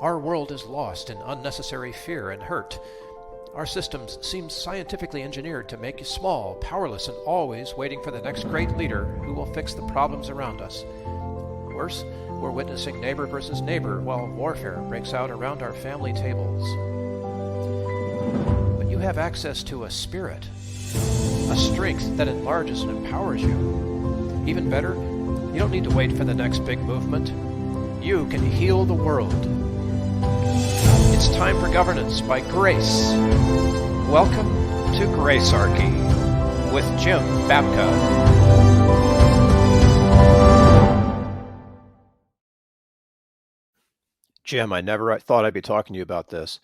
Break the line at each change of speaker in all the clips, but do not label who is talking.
Our world is lost in unnecessary fear and hurt. Our systems seem scientifically engineered to make you small, powerless, and always waiting for the next great leader who will fix the problems around us. Worse, we're witnessing neighbor versus neighbor while warfare breaks out around our family tables. But you have access to a spirit, a strength that enlarges and empowers you. Even better, you don't need to wait for the next big movement. You can heal the world. It's time for governance by grace. Welcome to Gracearchy with Jim Babka. Jim, I never thought I'd be talking to you about this.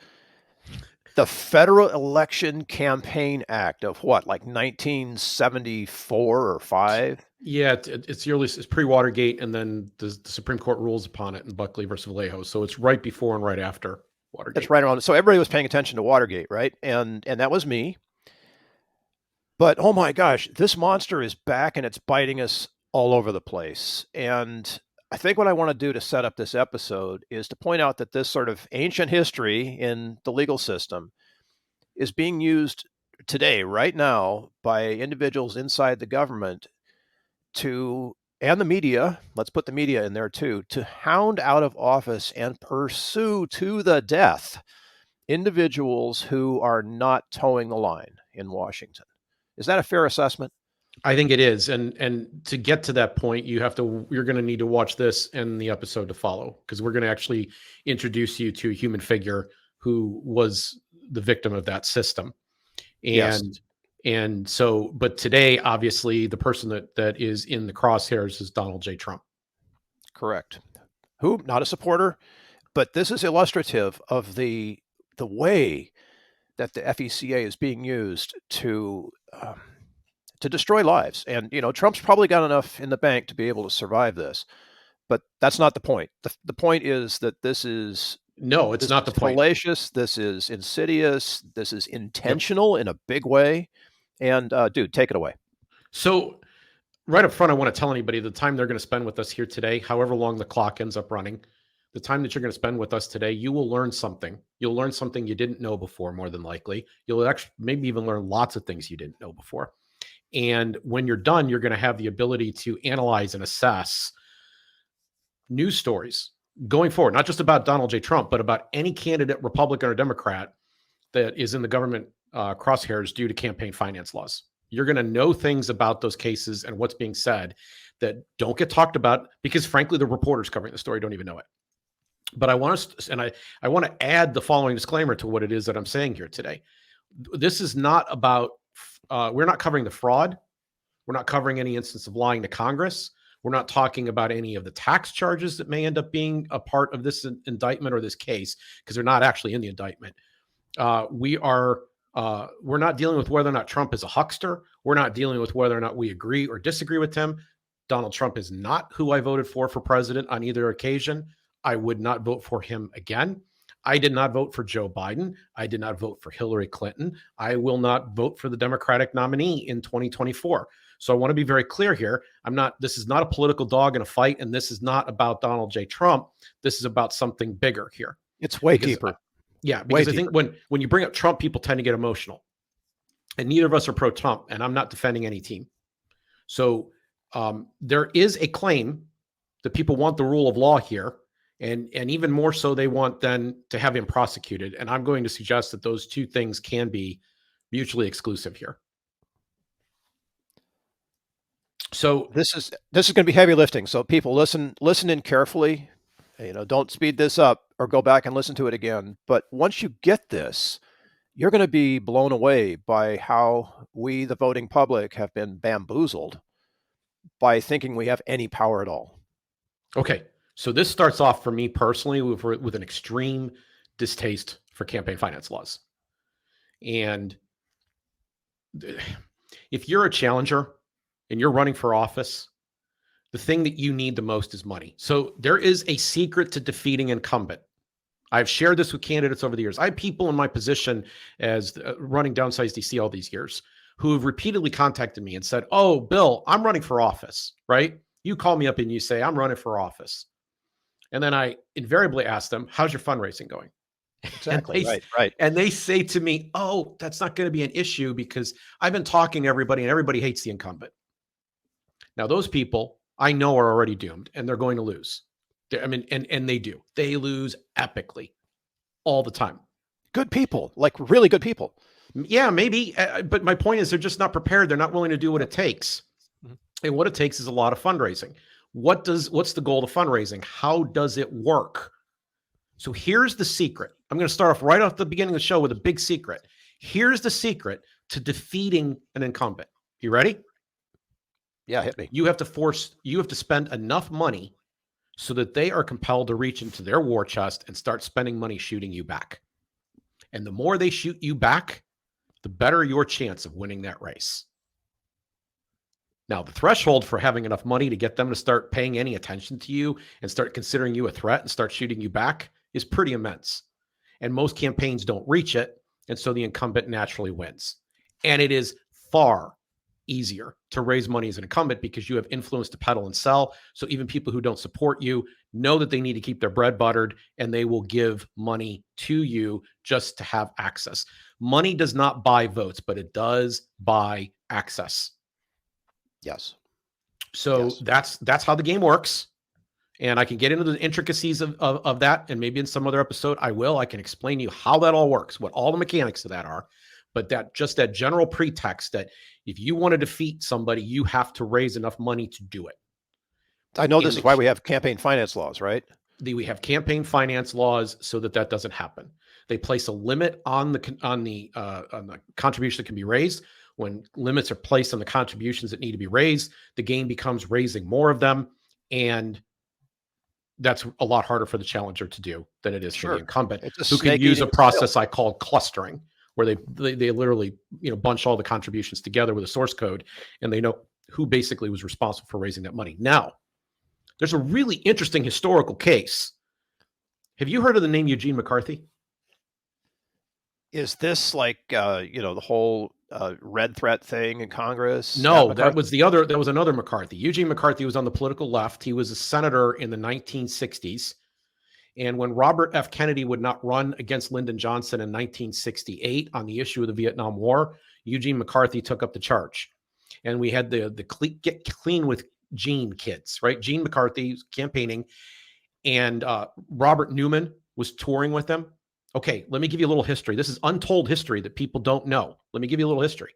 The Federal Election Campaign Act of what, like 1974 or 5?
Yeah, it's pre-Watergate, and then the Supreme Court rules upon it in Buckley versus Vallejo. So it's right before and right after Watergate.
It's right around. So everybody was paying attention to Watergate, right? And that was me. But oh my gosh, this monster is back and it's biting us all over the place. And I think what I want to do to set up this episode is to point out that this sort of ancient history in the legal system is being used today, right now, by individuals inside the government and the media, let's put the media in there too, to hound out of office and pursue to the death individuals who are not towing the line in Washington. Is that a fair assessment?
I think it is. And to get to that point, you're going to need to watch this and the episode to follow, because we're going to actually introduce you to a human figure who was the victim of that system. And so, but today, obviously, the person that is in the crosshairs is Donald J. Trump.
Correct. Who, not a supporter, but this is illustrative of the way that the FECA is being used to destroy lives. And, Trump's probably got enough in the bank to be able to survive this, but that's not the point. The point is that this is...
No, it's not the point.
Fallacious. This is insidious. This is intentional in a big way. And dude, take it away.
So right up front, I want to tell anybody the time they're going to spend with us here today, however long the clock ends up running, the time that you're going to spend with us today, you will learn something. You'll learn something you didn't know before, more than likely. You'll actually maybe even learn lots of things you didn't know before. And when you're done, you're going to have the ability to analyze and assess news stories going forward, not just about Donald J. Trump, but about any candidate, Republican or Democrat, that is in the government crosshairs due to campaign finance laws. You're going to know things about those cases and what's being said that don't get talked about because, frankly, the reporters covering the story don't even know it. But I want to add the following disclaimer to what it is that I'm saying here today. This is not about, we're not covering the fraud. We're not covering any instance of lying to Congress. We're not talking about any of the tax charges that may end up being a part of this indictment or this case, because they're not actually in the indictment. We're not dealing with whether or not Trump is a huckster. We're not dealing with whether or not we agree or disagree with him. Donald Trump is not who I voted for president on either occasion. I would not vote for him again. I did not vote for Joe Biden. I did not vote for Hillary Clinton. I will not vote for the Democratic nominee in 2024. So I want to be very clear here. This is not a political dog in a fight, and this is not about Donald J. Trump. This is about something bigger here.
It's way deeper.
Because I think when you bring up Trump, people tend to get emotional. And neither of us are pro-Trump, and I'm not defending any team. So there is a claim that people want the rule of law here, and even more so they want then to have him prosecuted. And I'm going to suggest that those two things can be mutually exclusive here. So
this is going to be heavy lifting. So people listen in carefully. Don't speed this up or go back and listen to it again. But once you get this, you're going to be blown away by how we, the voting public, have been bamboozled by thinking we have any power at all.
Okay. So this starts off for me personally with an extreme distaste for campaign finance laws. And if you're a challenger and you're running for office, the thing that you need the most is money. So there is a secret to defeating incumbent. I've shared this with candidates over the years. I have people in my position as running Downsize DC all these years who have repeatedly contacted me and said, "Oh, Bill, I'm running for office," right? You call me up and you say, "I'm running for office." And then I invariably ask them, how's your fundraising going? And
Exactly. Right.
they say to me, oh, that's not going to be an issue because I've been talking to everybody and everybody hates the incumbent. Now, those people I know are already doomed and they're going to lose. I mean, and they do. They lose epically all the time.
Good people, like really good people.
Yeah, maybe. But my point is they're just not prepared. They're not willing to do what it takes. And what it takes is a lot of fundraising. What's the goal of fundraising? How does it work? So here's the secret. I'm going to start off right off the beginning of the show with a big secret. Here's the secret to defeating an incumbent. You ready?
Yeah, hit me.
You have to spend enough money so that they are compelled to reach into their war chest and start spending money shooting you back. And the more they shoot you back, the better your chance of winning that race. Now, the threshold for having enough money to get them to start paying any attention to you and start considering you a threat and start shooting you back is pretty immense. And most campaigns don't reach it. And so the incumbent naturally wins. And it is far easier to raise money as an incumbent because you have influence to peddle and sell. So even people who don't support you know that they need to keep their bread buttered and they will give money to you just to have access. Money does not buy votes, but it does buy access.
Yes.
So that's how the game works. And I can get into the intricacies of that. And maybe in some other episode, I can explain to you how that all works, what all the mechanics of that are. But that general pretext that if you want to defeat somebody, you have to raise enough money to do it.
I know this is why we have campaign finance laws, right?
We have campaign finance laws so that doesn't happen. They place a limit on the contribution that can be raised. When limits are placed on the contributions that need to be raised, the game becomes raising more of them. And that's a lot harder for the challenger to do than it is for the incumbent, who can use a process I call clustering, where they literally bunch all the contributions together with a source code, and they know who basically was responsible for raising that money. Now, there's a really interesting historical case. Have you heard of the name Eugene McCarthy?
Is this like the whole red threat thing in Congress?
No, that was another McCarthy. Eugene McCarthy was on the political left. He was a senator in the 1960s. And when Robert F. Kennedy would not run against Lyndon Johnson in 1968 on the issue of the Vietnam War, Eugene McCarthy took up the charge. And we had the Get Clean with Gene kids, right? Gene McCarthy campaigning, and Robert Newman was touring with them. Okay, let me give you a little history. This is untold history that people don't know. Let me give you a little history.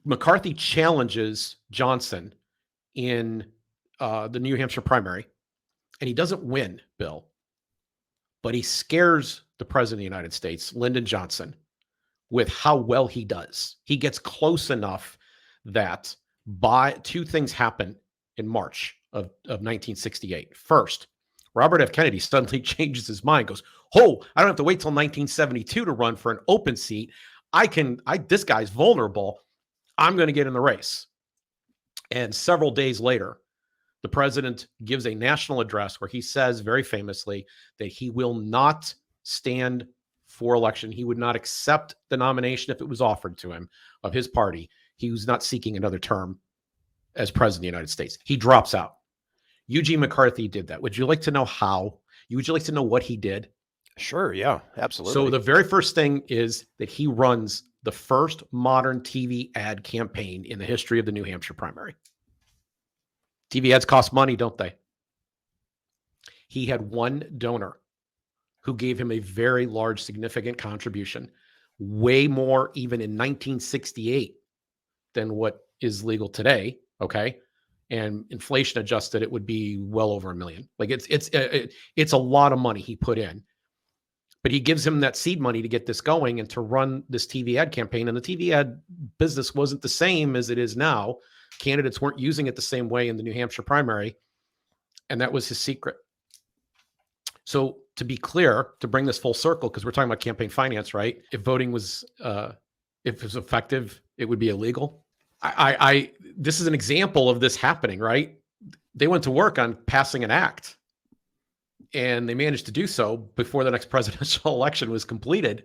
McCarthy challenges Johnson in the New Hampshire primary, and he doesn't win, Bill, but he scares the president of the United States, Lyndon Johnson, with how well he does. He gets close enough that two things happen in March of 1968. First, Robert F. Kennedy suddenly changes his mind, goes, oh, I don't have to wait till 1972 to run for an open seat. This guy's vulnerable. I'm going to get in the race. And several days later, the president gives a national address where he says very famously that he will not stand for election. He would not accept the nomination if it was offered to him of his party. He was not seeking another term as president of the United States. He drops out. Eugene McCarthy did that. Would you like to know how? Would you like to know what he did?
Sure. Yeah, absolutely.
So the very first thing is that he runs the first modern TV ad campaign in the history of the New Hampshire primary. TV ads cost money, don't they? He had one donor who gave him a very large, significant contribution, way more even in 1968 than what is legal today. Okay. And inflation adjusted, it would be well over $1 million. Like it's a lot of money he put in, but he gives him that seed money to get this going and to run this TV ad campaign. And the TV ad business wasn't the same as it is now. Candidates weren't using it the same way in the New Hampshire primary. And that was his secret. So to be clear, to bring this full circle, because we're talking about campaign finance, right? If voting was, if it was effective, it would be illegal. This is an example of this happening, right? They went to work on passing an act, and they managed to do so before the next presidential election was completed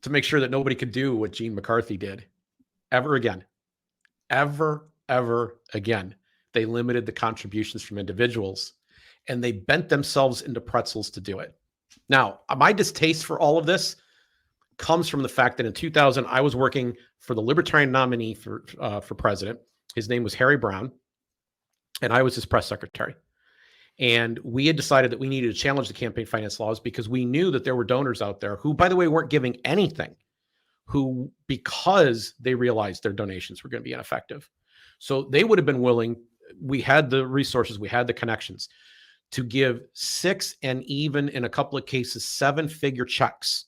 to make sure that nobody could do what Gene McCarthy did ever again. Ever again. They limited the contributions from individuals, and they bent themselves into pretzels to do it. Now, my distaste for all of this comes from the fact that in 2000, I was working for the Libertarian nominee for president. His name was Harry Brown, and I was his press secretary. And we had decided that we needed to challenge the campaign finance laws because we knew that there were donors out there who, by the way, weren't giving anything, who, because they realized their donations were going to be ineffective. So they would have been willing, we had the resources, we had the connections to give 6 and even in a couple of cases, 7-figure checks.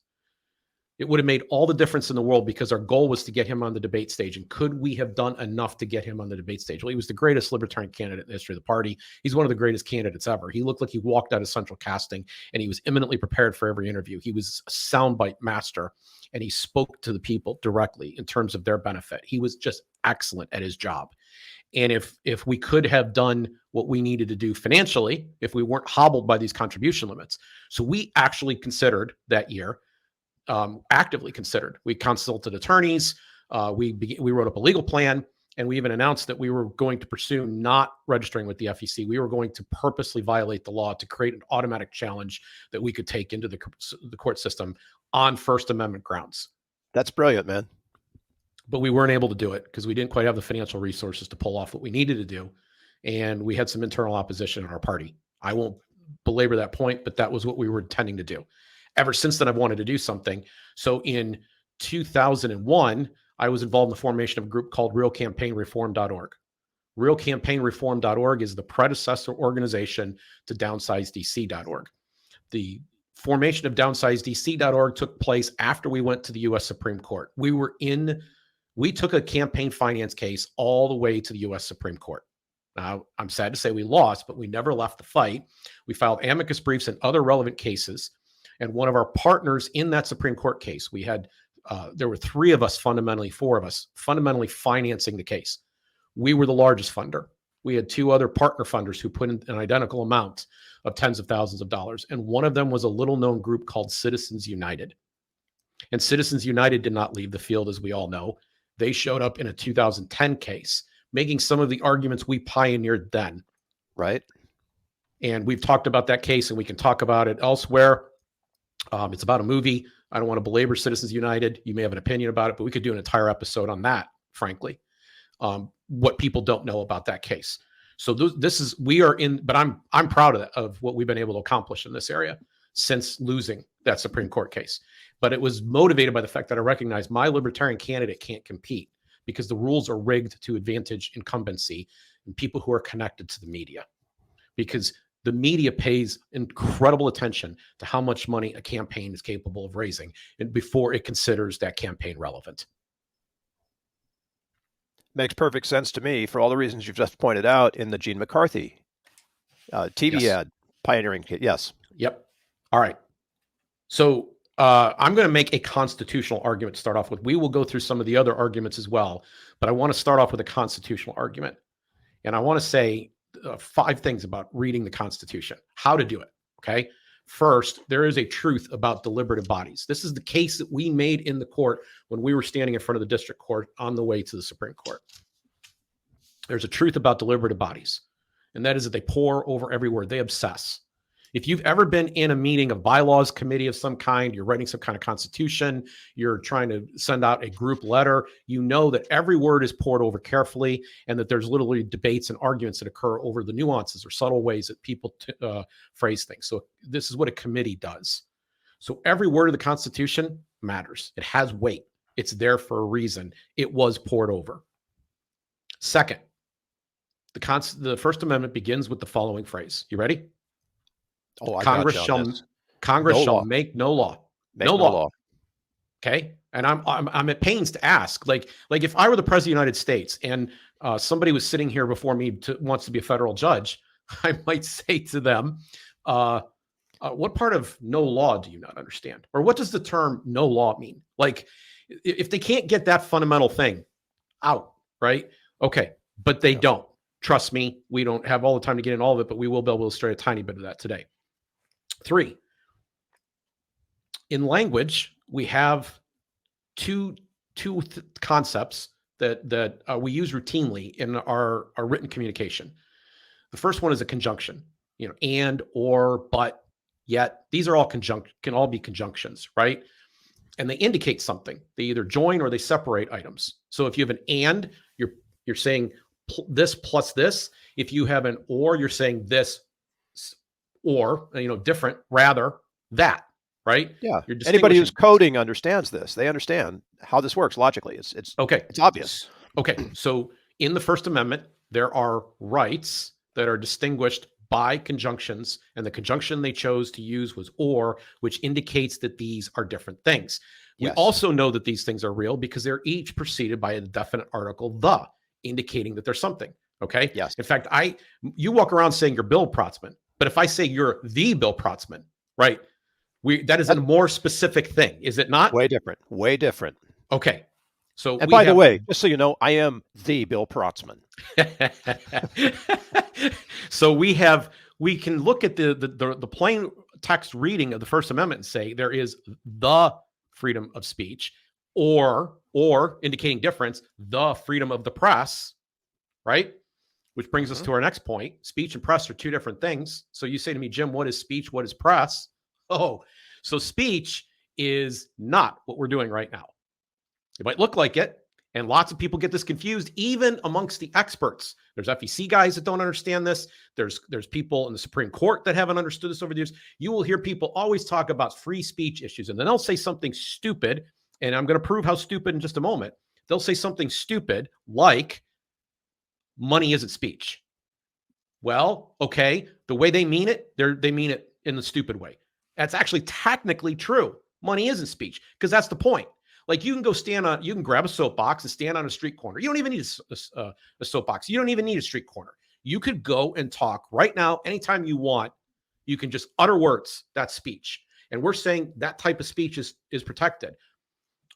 It would have made all the difference in the world because our goal was to get him on the debate stage. And could we have done enough to get him on the debate stage? Well, he was the greatest libertarian candidate in the history of the party. He's one of the greatest candidates ever. He looked like he walked out of central casting, and he was eminently prepared for every interview. He was a soundbite master, and he spoke to the people directly in terms of their benefit. He was just excellent at his job. And if we could have done what we needed to do financially, if we weren't hobbled by these contribution limits. So we actually considered that year, actively considered. We consulted attorneys. We wrote up a legal plan, and we even announced that we were going to pursue not registering with the FEC. We were going to purposely violate the law to create an automatic challenge that we could take into the court system on First Amendment grounds.
That's brilliant, man.
But we weren't able to do it because we didn't quite have the financial resources to pull off what we needed to do. And we had some internal opposition in our party. I won't belabor that point, but that was what we were intending to do. Ever since then, I've wanted to do something. So in 2001, I was involved in the formation of a group called realcampaignreform.org. Realcampaignreform.org is the predecessor organization to downsizedc.org. The formation of downsizedc.org took place after we went to the U.S. Supreme Court. We took a campaign finance case all the way to the U.S. Supreme Court. Now, I'm sad to say we lost, but we never left the fight. We filed amicus briefs and other relevant cases. And one of our partners in that Supreme Court case, there were 3 of us, fundamentally 4 of us, fundamentally financing the case. We were the largest funder. We had 2 other partner funders who put in an identical amount of tens of thousands of dollars. And one of them was a little known group called Citizens United. And Citizens United did not leave the field, as we all know. They showed up in a 2010 case, making some of the arguments we pioneered then.
Right.
And we've talked about that case, and we can talk about it elsewhere. It's about a movie. I don't want to belabor Citizens United. You may have an opinion about it, but we could do an entire episode on that, frankly. What people don't know about that case. So but I'm proud of what we've been able to accomplish in this area since losing that Supreme Court case. But it was motivated by the fact that I recognize my libertarian candidate can't compete because the rules are rigged to advantage incumbency and people who are connected to the media. Because the media pays incredible attention to how much money a campaign is capable of raising and before it considers that campaign relevant.
Makes perfect sense to me for all the reasons you've just pointed out in the Eugene McCarthy TV ad, pioneering. Yes.
Yep. All right. So I'm going to make a constitutional argument to start off with. We will go through some of the other arguments as well, but I want to start off with a constitutional argument. And I want to say 5 things about reading the Constitution, how to do it. Okay. First, there is a truth about deliberative bodies. This is the case that we made in the court when we were standing in front of the district court on the way to the Supreme Court. There's a truth about deliberative bodies, and that is that they pore over every word. They obsess. If you've ever been in a meeting of bylaws committee of some kind, you're writing some kind of constitution, you're trying to send out a group letter, you know that every word is pored over carefully and that there's literally debates and arguments that occur over the nuances or subtle ways that people phrase things. So this is what a committee does. So every word of the Constitution matters. It has weight. It's there for a reason. It was pored over. Second, the First Amendment begins with the following phrase. You ready?
Oh,
Congress shall make no law.
No law.
Okay. And I'm at pains to ask, like if I were the president of the United States and somebody was sitting here before me wants to be a federal judge, I might say to them, what part of no law do you not understand? Or what does the term no law mean? Like if they can't get that fundamental thing out, right? Okay. But they don't. Trust me, we don't have all the time to get in all of it, but we will be able to illustrate a tiny bit of that today. 3, in language, we have two concepts that we use routinely in our written communication. The first one is a conjunction, and, or, but, yet. These are all can all be conjunctions, right? And they indicate something. They either join or they separate items. So if you have an and, you're saying this plus this. If you have an or, you're saying this or, different, rather, that, right?
Yeah.
You're
Anybody who's
distinguishing.
coding understands this. They understand how this works logically. It's
Okay.
It's obvious.
Okay. So in the First Amendment, there are rights that are distinguished by conjunctions, and the conjunction they chose to use was or, which indicates that these are different things. We
Yes.
also know that these things are real because they're each preceded by a definite article, the, indicating that there's something. Okay.
Yes.
In fact, you walk around saying you're Bill Protzman, but if I say you're the Bill Protzman, right? That is a more specific thing, is it not?
Way different. Way different.
Okay. So,
and by the way, just so you know, I am the Bill Protzman.
So we can look at the plain text reading of the First Amendment and say there is the freedom of speech, or indicating difference, the freedom of the press, right? Which brings us to our next point. Speech and press are two different things. So you say to me, Jim, what is speech? What is press? Oh, so speech is not what we're doing right now. It might look like it, and lots of people get this confused, even amongst the experts. There's FEC guys that don't understand this. There's people in the Supreme Court that haven't understood this over the years. You will hear people always talk about free speech issues, and then they'll say something stupid, and I'm going to prove how stupid in just a moment. They'll say something stupid like, money isn't speech. Well, okay, the way they mean it, they mean it in the stupid way. That's actually technically true. Money isn't speech, because that's the point. Like, you can go you can grab a soapbox and stand on a street corner. You don't even need a soapbox. You don't even need a street corner. You could go and talk right now, anytime you want. You can just utter words. That's speech. And we're saying that type of speech is protected.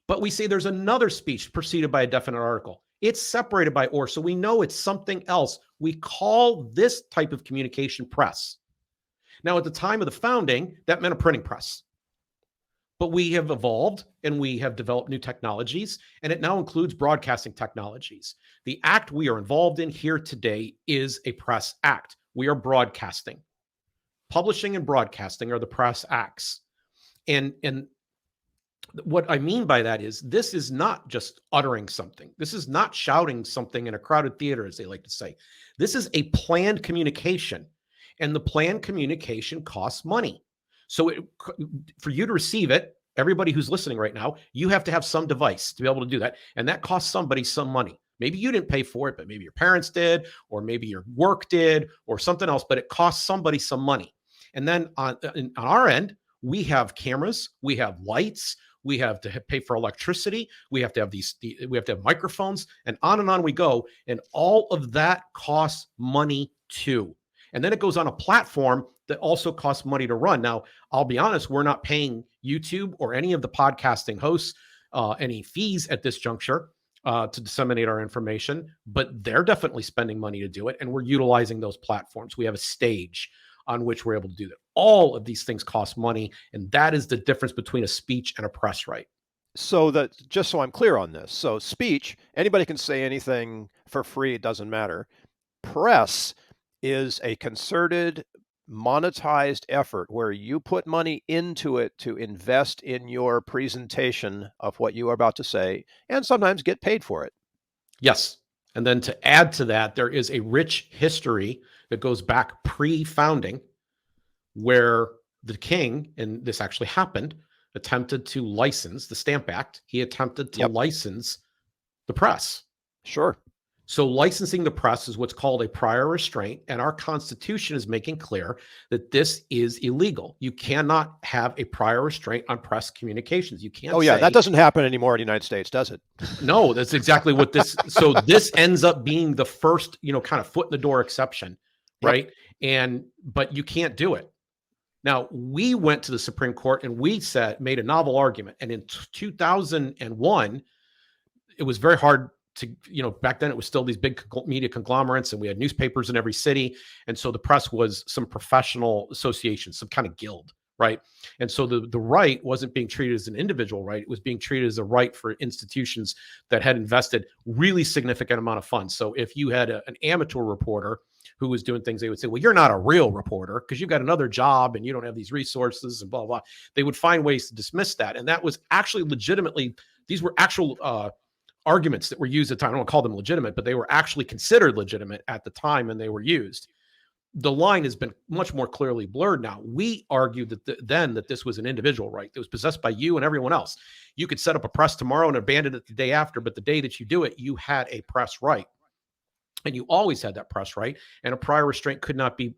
But we say there's another speech preceded by a definite article. It's separated by or, so we know it's something else. We call this type of communication press. Now, at the time of the founding, that meant a printing press. But we have evolved and we have developed new technologies, and it now includes broadcasting technologies. The act we are involved in here today is a press act. We are broadcasting. Publishing and broadcasting are the press acts. And what I mean by that is, this is not just uttering something. This is not shouting something in a crowded theater, as they like to say. This is a planned communication, and the planned communication costs money. So for you to receive it, everybody who's listening right now, you have to have some device to be able to do that. And that costs somebody some money. Maybe you didn't pay for it, but maybe your parents did, or maybe your work did, or something else, but it costs somebody some money. And then on our end, we have cameras, we have lights, we have to pay for electricity, we have to have we have to have microphones, and on we go. And all of that costs money too. And then it goes on a platform that also costs money to run. Now, I'll be honest, we're not paying YouTube or any of the podcasting hosts any fees at this juncture to disseminate our information, but they're definitely spending money to do it. And we're utilizing those platforms. We have a stage on which we're able to do that. All of these things cost money. And that is the difference between a speech and a press right.
So that, just so I'm clear on this. So speech, anybody can say anything for free. It doesn't matter. Press is a concerted, monetized effort where you put money into it to invest in your presentation of what you are about to say, and sometimes get paid for it.
Yes. And then to add to that, there is a rich history that goes back pre-founding, where the king, and this actually happened, attempted to license the Stamp Act. He attempted to license the press.
Sure.
So licensing the press is what's called a prior restraint, and our Constitution is making clear that this is illegal. You cannot have a prior restraint on press communications. You can't. Oh yeah,
that doesn't happen anymore in the United States, does it?
No, that's exactly what this. So this ends up being the first, kind of foot in the door exception, right? But you can't do it. Now, we went to the Supreme Court and we made a novel argument, and in 2001, it was very hard to, back then it was still these big media conglomerates, and we had newspapers in every city. And so the press was some professional association, some kind of guild, right? And so the right wasn't being treated as an individual right. It was being treated as a right for institutions that had invested really significant amount of funds. So if you had an amateur reporter who was doing things, they would say, well, you're not a real reporter because you've got another job and you don't have these resources and blah, blah. They would find ways to dismiss that. And that was actually legitimately, these were actual arguments that were used at the time. I don't want to call them legitimate, but they were actually considered legitimate at the time and they were used. The line has been much more clearly blurred now. We argued that then that this was an individual right that was possessed by you and everyone else. You could set up a press tomorrow and abandon it the day after, but the day that you do it, you had a press right. And you always had that press right, and a prior restraint could not be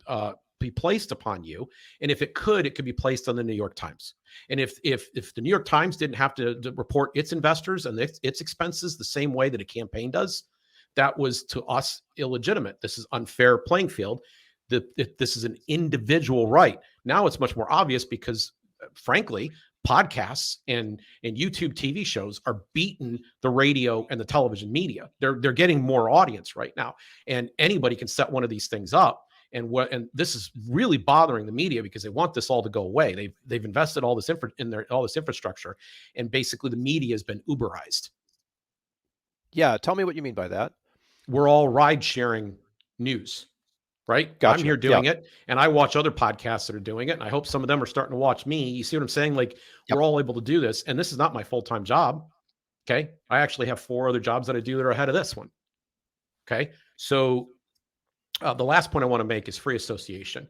placed upon you. And if it could be placed on the New York Times. And if the New York Times didn't have to report its investors and its expenses the same way that a campaign does, that was to us illegitimate. This is unfair playing field. This is an individual right. Now it's much more obvious because, frankly, podcasts and YouTube TV shows are beating the radio and the television media. They're getting more audience right now, and anybody can set one of these things up. And this is really bothering the media because they want this all to go away. They've invested all this all this infrastructure, and basically the media has been Uberized.
Yeah, tell me what you mean by that.
We're all ride sharing news. Right?
Gotcha.
I'm here doing it, and I watch other podcasts that are doing it, and I hope some of them are starting to watch me. You see what I'm saying? Like, we're all able to do this, and this is not my full-time job. Okay? I actually have 4 other jobs that I do that are ahead of this one. Okay? So the last point I want to make is free association.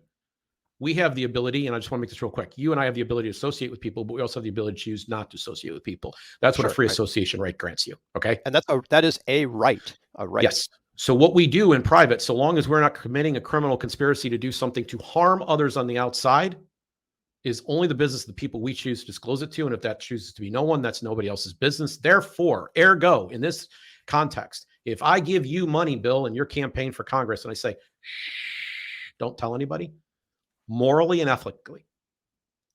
We have the ability, and I just want to make this real quick. You and I have the ability to associate with people, but we also have the ability to choose not to associate with people. That's what a free association right grants you. Okay?
And that is a right. A right.
Yes. So what we do in private, so long as we're not committing a criminal conspiracy to do something to harm others on the outside, is only the business of the people we choose to disclose it to. And if that chooses to be no one, that's nobody else's business. Therefore, ergo, in this context, if I give you money, Bill, in your campaign for Congress, and I say, shh, don't tell anybody, morally and ethically,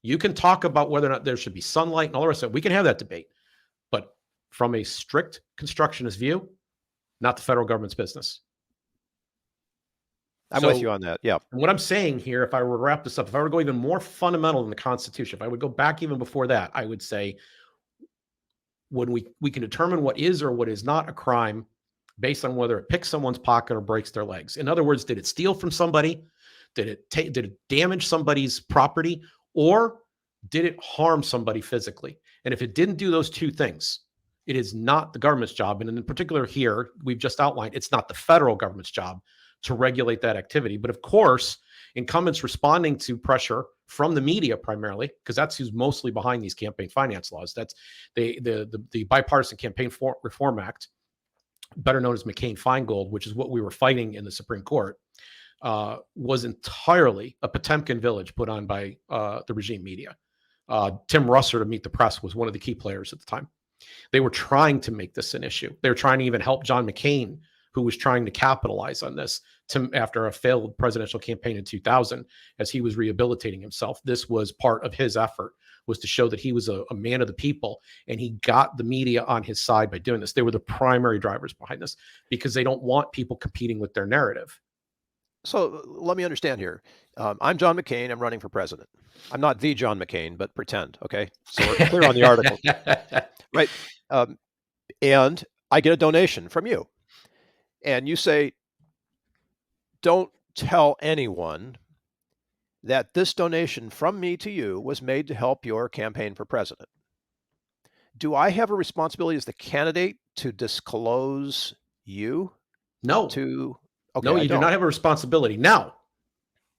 you can talk about whether or not there should be sunlight and all the rest of it. We can have that debate. But from a strict constructionist view, not the federal government's business.
I'm with you on that. Yeah.
And what I'm saying here, if I were to wrap this up, if I were to go even more fundamental than the Constitution, if I would go back even before that, I would say when we can determine what is or what is not a crime based on whether it picks someone's pocket or breaks their legs. In other words, did it steal from somebody? Did it damage somebody's property? Or did it harm somebody physically? And if it didn't do those two things, it is not the government's job. And in particular here, we've just outlined, it's not the federal government's job to regulate that activity. But of course, incumbents responding to pressure from the media primarily, because that's who's mostly behind these campaign finance laws. That's the Bipartisan Campaign Reform Act, better known as McCain-Feingold, which is what we were fighting in the Supreme Court, was entirely a Potemkin village put on by the regime media. Tim Russer to Meet the Press was one of the key players at the time. They were trying to make this an issue. They were trying to even help John McCain, who was trying to capitalize on this after a failed presidential campaign in 2000, as he was rehabilitating himself. This was part of his effort, was to show that he was a man of the people, and he got the media on his side by doing this. They were the primary drivers behind this because they don't want people competing with their narrative.
So let me understand here. I'm John McCain. I'm running for president. I'm not the John McCain, but pretend. Okay. So we're clear on the article. Right. And I get a donation from you. And you say, don't tell anyone that this donation from me to you was made to help your campaign for president. Do I have a responsibility as the candidate to disclose you?
No.
Okay,
no, you do not have a responsibility. Now,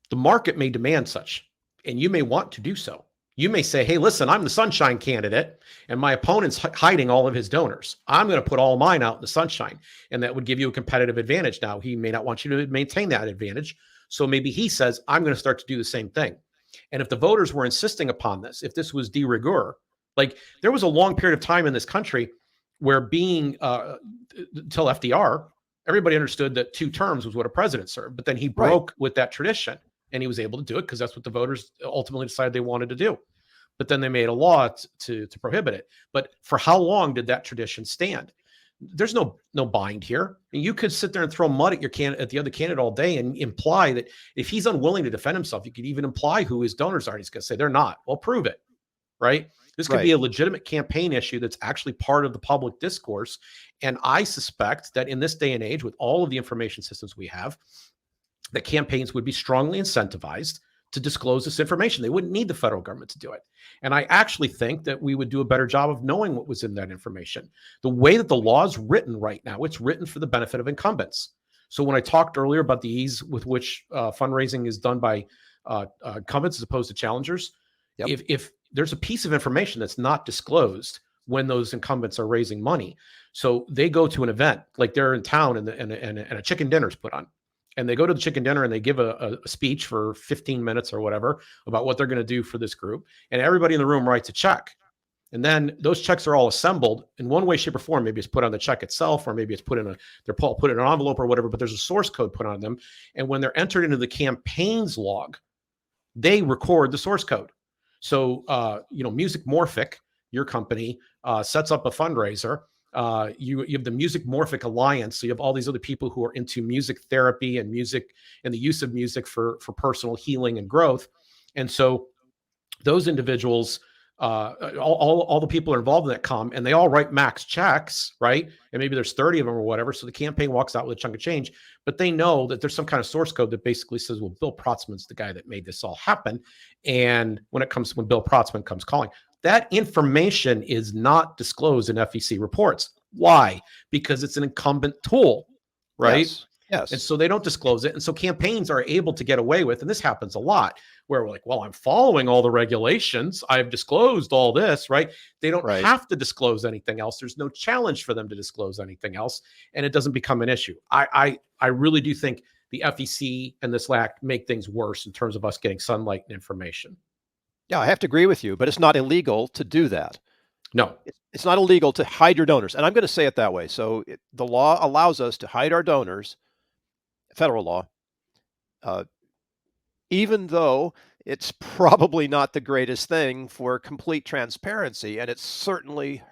the market may demand such, and you may want to do so. You may say, hey, listen, I'm the sunshine candidate, and my opponent's hiding all of his donors. I'm going to put all mine out in the sunshine, and that would give you a competitive advantage. Now, he may not want you to maintain that advantage, so maybe he says, I'm going to start to do the same thing. And if the voters were insisting upon this, if this was de rigueur, like there was a long period of time in this country where being, until FDR, everybody understood that 2 terms was what a president served, but then he broke with that tradition, and he was able to do it because that's what the voters ultimately decided they wanted to do. But then they made a law to prohibit it. But for how long did that tradition stand? there's no bind here. You could sit there and throw mud at at the other candidate all day and imply that if he's unwilling to defend himself, you could even imply who his donors are. He's going to say they're not. Well, prove it, right? This could be
Right.
a legitimate campaign issue that's actually part of the public discourse. And I suspect that in this day and age, with all of the information systems we have, that campaigns would be strongly incentivized to disclose this information. They wouldn't need the federal government to do it. And I actually think that we would do a better job of knowing what was in that information. The way that the law is written right now, it's written for the benefit of incumbents. So when I talked earlier about the ease with which fundraising is done by incumbents as opposed to challengers,
Yep.
if there's a piece of information that's not disclosed when those incumbents are raising money, so they go to an event, like they're in town and a chicken dinner is put on, and they go to the chicken dinner and they give a speech for 15 minutes or whatever about what they're going to do for this group. And everybody in the room writes a check. And then those checks are all assembled in one way, shape, or form. Maybe it's put on the check itself, or maybe it's put in put in an envelope or whatever, but there's a source code put on them. And when they're entered into the campaign's log, they record the source code. So, Music Morphic, your company, sets up a fundraiser. You have the Music Morphic Alliance. So you have all these other people who are into music therapy and music and the use of music for personal healing and growth. And so those individuals, all the people are involved in that come, and they all write max checks, right? And maybe there's 30 of them or whatever. So the campaign walks out with a chunk of change, but they know that there's some kind of source code that basically says, well, Bill Protzman's the guy that made this all happen. And when Bill Protzman comes calling, that information is not disclosed in FEC reports. Why? Because it's an incumbent tool, right?
Yes. Yes.
And so they don't disclose it. And so campaigns are able to get away with, and this happens a lot, where we're like, well, I'm following all the regulations. I've disclosed all this, right? They don't
Right.
have to disclose anything else. There's no challenge for them to disclose anything else, and it doesn't become an issue. I really do think the FEC and this act make things worse in terms of us getting sunlight and information.
Yeah, I have to agree with you, but it's not illegal to do that.
No.
It's not illegal to hide your donors. And I'm going to say it that way. So the law allows us to hide our donors, federal law, even though it's probably not the greatest thing for complete transparency. And it certainly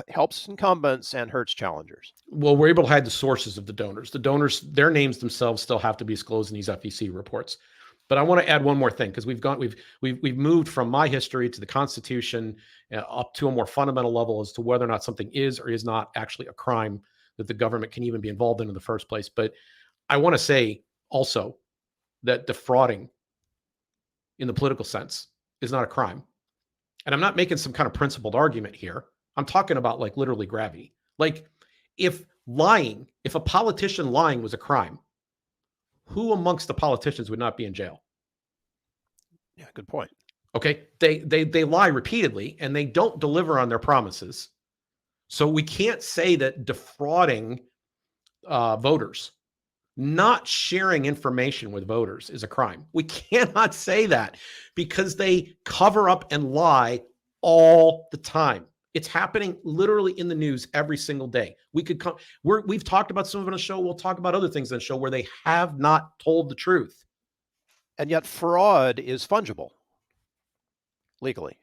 helps incumbents and hurts challengers.
Well, we're able to hide the sources of the donors. The donors, their names themselves still have to be disclosed in these FEC reports. But I want to add one more thing, because we've moved from my history to the Constitution up to a more fundamental level as to whether or not something is or is not actually a crime that the government can even be involved in the first place. But I want to say also that defrauding in the political sense is not a crime. And I'm not making some kind of principled argument here. I'm talking about like literally gravity. Like if a politician lying was a crime, who amongst the politicians would not be in jail?
Yeah, good point.
Okay. They lie repeatedly and they don't deliver on their promises. So we can't say that defrauding voters, not sharing information with voters, is a crime. We cannot say that, because they cover up and lie all the time. It's happening literally in the news every single day. We've talked about some of it on the show. We'll talk about other things on the show where they have not told the truth.
And yet fraud is fungible legally.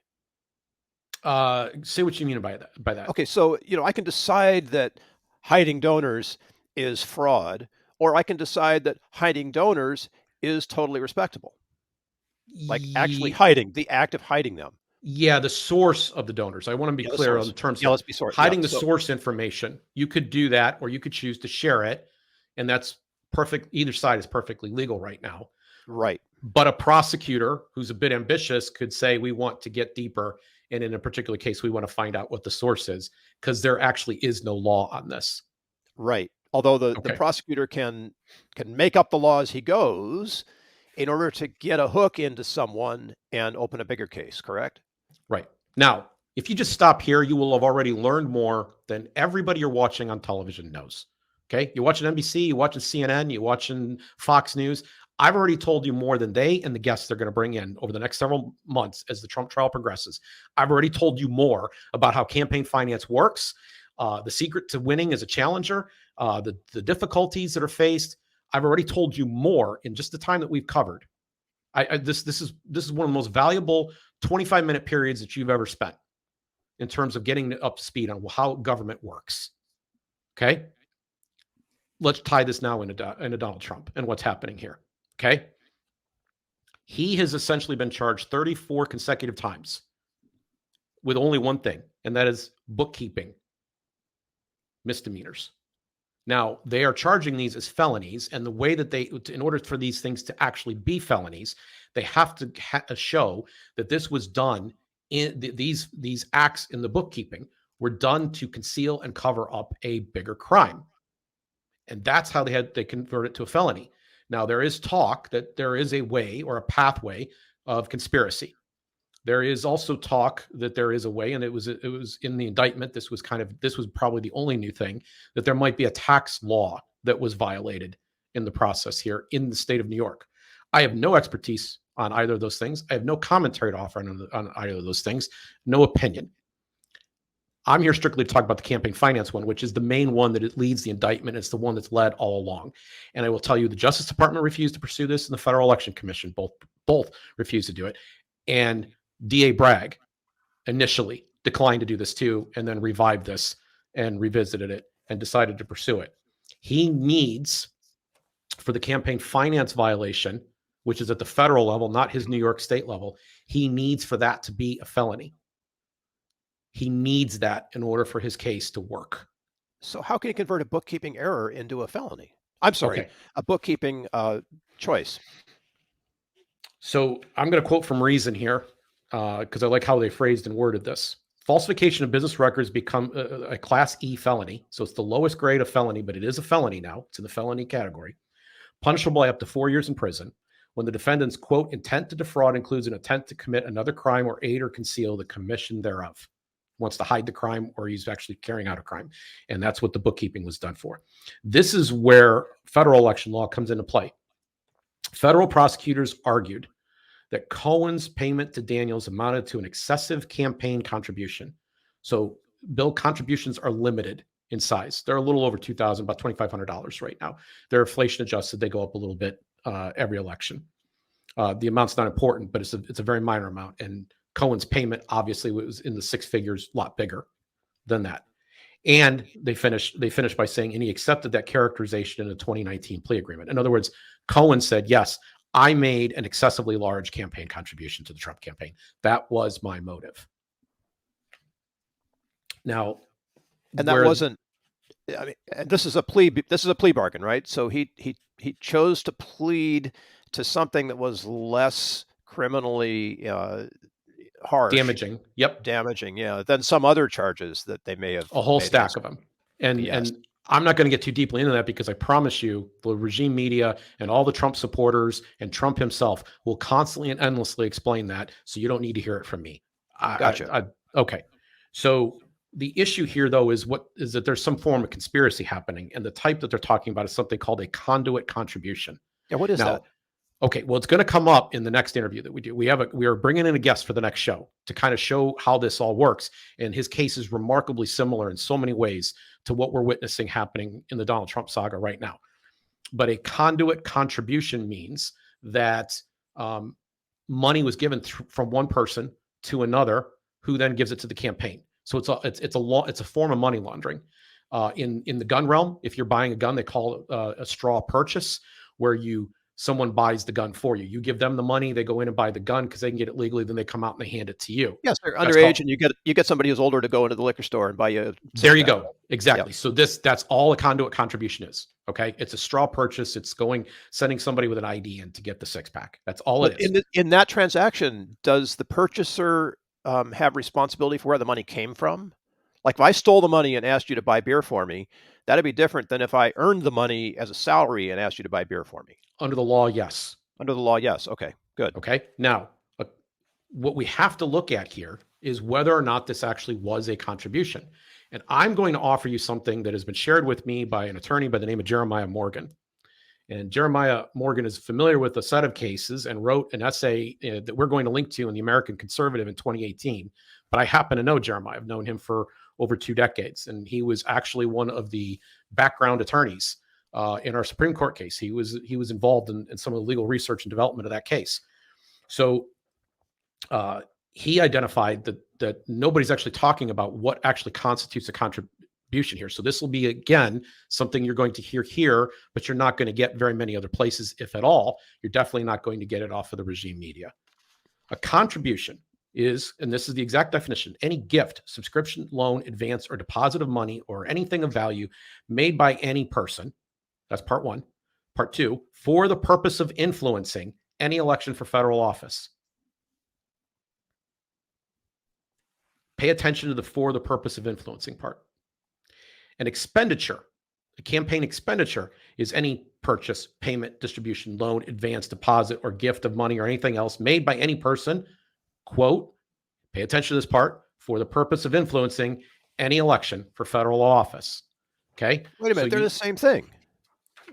Say what you mean by that.
Okay, so I can decide that hiding donors is fraud, or I can decide that hiding donors is totally respectable. Like actually hiding, the act of hiding them.
Yeah, the source of the donors. I want to be clear on the terms.
Yeah, let's be source.
Hiding the source information. You could do that, or you could choose to share it, and that's perfect. Either side is perfectly legal right now.
Right.
But a prosecutor who's a bit ambitious could say, we want to get deeper, and in a particular case, we want to find out what the source is, because there actually is no law on this.
Right. Although the prosecutor can make up the law as he goes in order to get a hook into someone and open a bigger case, correct?
Right. Now, if you just stop here, you will have already learned more than everybody you're watching on television knows. Okay. You're watching NBC, you're watching CNN, you're watching Fox News. I've already told you more than they and the guests they're going to bring in over the next several months as the Trump trial progresses. I've already told you more about how campaign finance works, the secret to winning as a challenger, the difficulties that are faced. I've already told you more in just the time that we've covered. This is one of the most valuable 25-minute periods that you've ever spent in terms of getting up to speed on how government works. Okay. Let's tie this now into Donald Trump and what's happening here. Okay. He has essentially been charged 34 consecutive times with only one thing, and that is bookkeeping misdemeanors. Now, they are charging these as felonies, and the way that in order for these things to actually be felonies, they have to show that this was done in these acts in the bookkeeping were done to conceal and cover up a bigger crime. And that's how they convert it to a felony. Now, there is talk that there is a way or a pathway of conspiracy. There is also talk that there is a way, and it was in the indictment. This was probably the only new thing, that there might be a tax law that was violated in the process here in the state of New York. I have no expertise on either of those things. I have no commentary to offer on either of those things, no opinion. I'm here strictly to talk about the campaign finance one, which is the main one that it leads the indictment. It's the one that's led all along. And I will tell you, the Justice Department refused to pursue this, and the Federal Election Commission both refused to do it. And DA Bragg initially declined to do this too, and then revived this and revisited it and decided to pursue it. He needs, for the campaign finance violation, which is at the federal level, not his New York state level, he needs for that to be a felony. He needs that in order for his case to work.
So how can you convert a bookkeeping error into a felony? I'm sorry, a bookkeeping choice.
So I'm going to quote from Reason here, because I like how they phrased and worded this. Falsification of business records become a Class E felony. So it's the lowest grade of felony, but it is a felony now. It's in the felony category. Punishable by up to 4 years in prison when the defendant's, quote, intent to defraud includes an intent to commit another crime or aid or conceal the commission thereof. Wants to hide the crime, or he's actually carrying out a crime. And that's what the bookkeeping was done for. This is where federal election law comes into play. Federal prosecutors argued that Cohen's payment to Daniels amounted to an excessive campaign contribution. So bill contributions are limited in size. They're a little over $2,000, about $2,500 right now. They're inflation adjusted. They go up a little bit every election. The amount's not important, but it's a very minor amount. And Cohen's payment obviously was in the six figures, a lot bigger than that. And they finished by saying, and he accepted that characterization in a 2019 plea agreement. In other words, Cohen said, yes, I made an excessively large campaign contribution to the Trump campaign. That was my motive. Now,
and that wasn't, I mean, this is a plea bargain, right? So he chose to plead to something that was less criminally harsh,
damaging. Yep.
Damaging. Yeah. Than some other charges that they may have.
A whole stack of them. And, yes. And I'm not going to get too deeply into that, because I promise you the regime media and all the Trump supporters and Trump himself will constantly and endlessly explain that. So you don't need to hear it from me.
Gotcha.
Okay. So the issue here, though, is that there's some form of conspiracy happening. And the type that they're talking about is something called a conduit contribution.
Yeah. What is that?
Okay, well, it's going to come up in the next interview that we do. We are bringing in a guest for the next show to kind of show how this all works. And his case is remarkably similar in so many ways to what we're witnessing happening in the Donald Trump saga right now. But a conduit contribution means that money was given from one person to another, who then gives it to the campaign. So it's a form of money laundering. In the gun realm, if you're buying a gun, they call it a straw purchase, where someone buys the gun for you. You give them the money, they go in and buy the gun because they can get it legally. Then they come out and they hand it to you.
Yes, they're underage, and you get somebody who's older to go into the liquor store and buy you.
There you go. Exactly. Yep. So that's all a conduit contribution is. Okay, it's a straw purchase. It's sending somebody with an ID in to get the six-pack. That's all it is.
In that transaction, does the purchaser have responsibility for where the money came from? Like if I stole the money and asked you to buy beer for me, that'd be different than if I earned the money as a salary and asked you to buy beer for me.
Under the law, yes.
Under the law, yes. Okay, good.
Okay. Now, what we have to look at here is whether or not this actually was a contribution. And I'm going to offer you something that has been shared with me by an attorney by the name of Jeremiah Morgan. And Jeremiah Morgan is familiar with a set of cases and wrote an essay that we're going to link to in the American Conservative in 2018. But I happen to know Jeremiah. I've known him for over 2 decades. And he was actually one of the background attorneys in our Supreme Court case. He was involved in some of the legal research and development of that case. So he identified that nobody's actually talking about what actually constitutes contribution here. So this will be, again, something you're going to hear here, but you're not going to get very many other places, if at all. You're definitely not going to get it off of the regime media. A contribution is, and this is the exact definition, any gift, subscription, loan, advance, or deposit of money or anything of value made by any person. That's part one. Part two, for the purpose of influencing any election for federal office. Pay attention to the for the purpose of influencing part. An expenditure, a campaign expenditure, is any purchase, payment, distribution, loan, advance, deposit, or gift of money or anything else made by any person, quote, pay attention to this part, for the purpose of influencing any election for federal office. Okay?
Wait a minute, they're the same thing.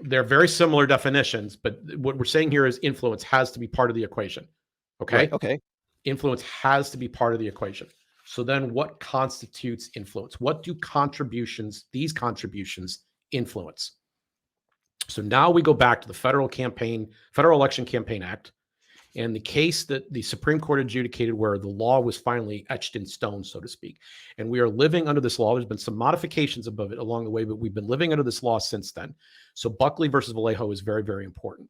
They're very similar definitions, but what we're saying here is influence has to be part of the equation. Okay?
Right, okay.
Influence has to be part of the equation. So then what constitutes influence? What do these contributions influence? So now we go back to the Federal Election Campaign Act, and the case that the Supreme Court adjudicated where the law was finally etched in stone, so to speak. And we are living under this law. There's been some modifications above it along the way, but we've been living under this law since then. So Buckley versus Vallejo is very, very important.